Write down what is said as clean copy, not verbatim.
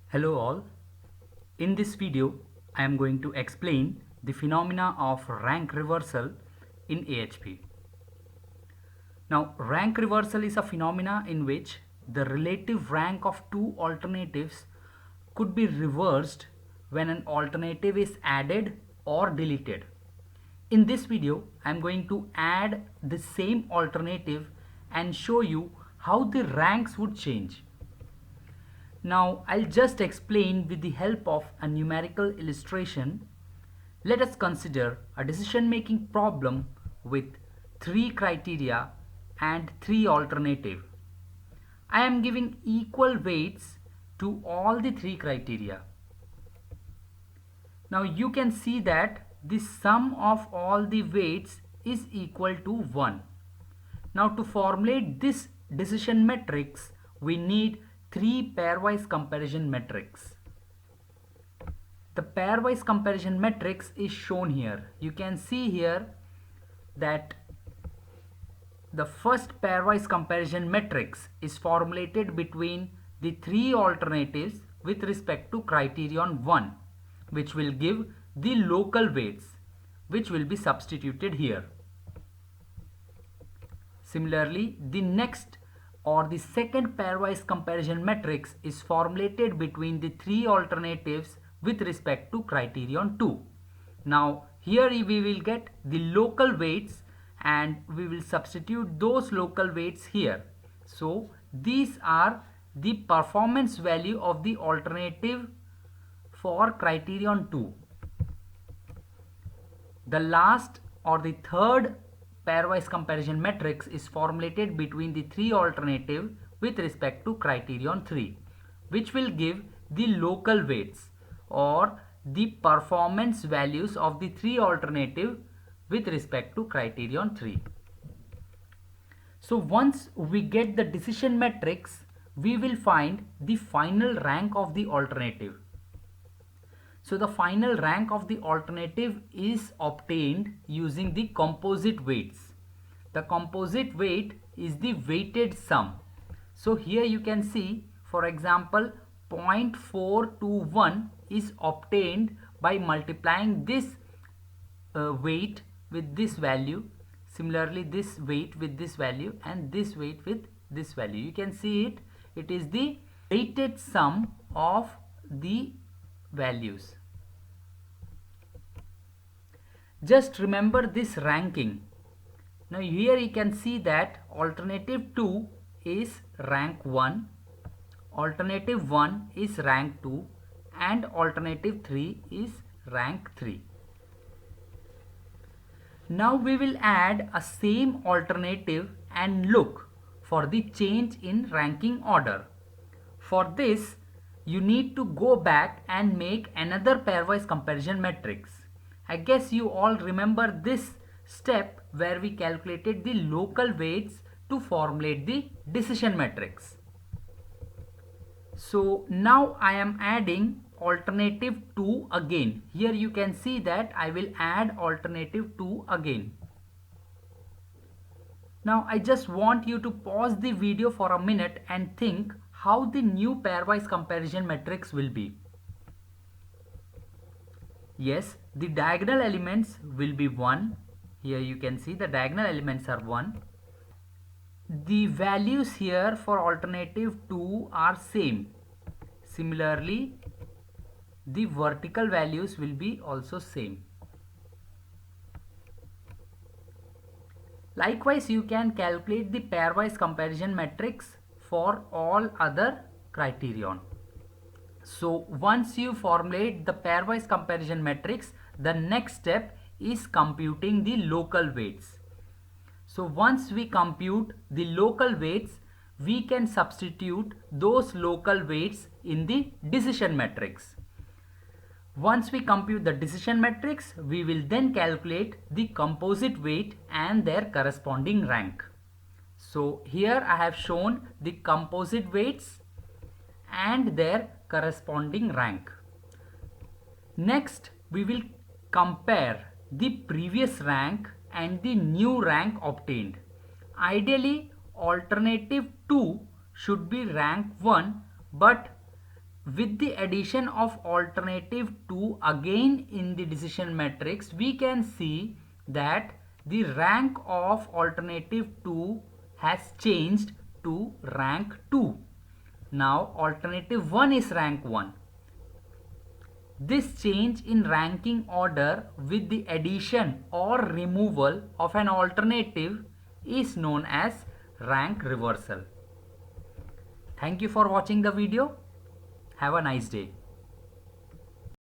Hello all. In this video, I am going to explain the phenomena of rank reversal in AHP. Now, rank reversal is a phenomena in which the relative rank of two alternatives could be reversed when an alternative is added or deleted. In this video, I am going to add the same alternative and show you how the ranks would change. Now I'll just explain with the help of a numerical illustration. Let us consider a decision making problem with three criteria and three alternatives. I am giving equal weights to all the three criteria. Now you can see that the sum of all the weights is equal to 1. Now to formulate this decision matrix, we need three pairwise comparison matrix. The pairwise comparison matrix is shown here. You can see here that the first pairwise comparison matrix is formulated between the three alternatives with respect to criterion 1, which will give the local weights, which will be substituted here. Similarly, the next or the second pairwise comparison matrix is formulated between the three alternatives with respect to criterion 2. Now here we will get the local weights and we will substitute those local weights here. So these are the performance value of the alternative for criterion 2. The last or the third pairwise comparison matrix is formulated between the three alternatives with respect to criterion 3, which will give the local weights or the performance values of the three alternatives with respect to criterion 3. So once we get the decision matrix, we will find the final rank of the alternative. So the final rank of the alternative is obtained using the composite weights. The composite weight is the weighted sum. So here you can see, for example, 0.421 is obtained by multiplying this weight with this value. Similarly, this weight with this value and this weight with this value. You can see it. It is the weighted sum of the values. Just remember this ranking. Now here you can see that alternative 2 is rank 1, alternative 1 is rank 2 and alternative 3 is rank 3. Now we will add a same alternative and look for the change in ranking order. For this, you need to go back and make another pairwise comparison matrix. I guess you all remember this step where we calculated the local weights to formulate the decision matrix. So now I am adding alternative 2 again. Here you can see that I will add alternative 2 again. Now I just want you to pause the video for a minute and think how the new pairwise comparison matrix will be. Yes, the diagonal elements will be 1. Here you can see the diagonal elements are 1. The values here for alternative 2 are same. Similarly, the vertical values will be also same. Likewise, you can calculate the pairwise comparison matrix for all other criterion. So once you formulate the pairwise comparison matrix, the next step is computing the local weights. So once we compute the local weights, we can substitute those local weights in the decision matrix. Once we compute the decision matrix, we will then calculate the composite weight and their corresponding rank. So here I have shown the composite weights and their corresponding rank. Next, we will compare the previous rank and the new rank obtained. Ideally, alternative 2 should be rank 1, but with the addition of alternative 2 again in the decision matrix, we can see that the rank of alternative 2 has changed to rank 2. Now alternative 1 is rank 1. This change in ranking order with the addition or removal of an alternative is known as rank reversal. Thank you for watching the video. Have a nice day.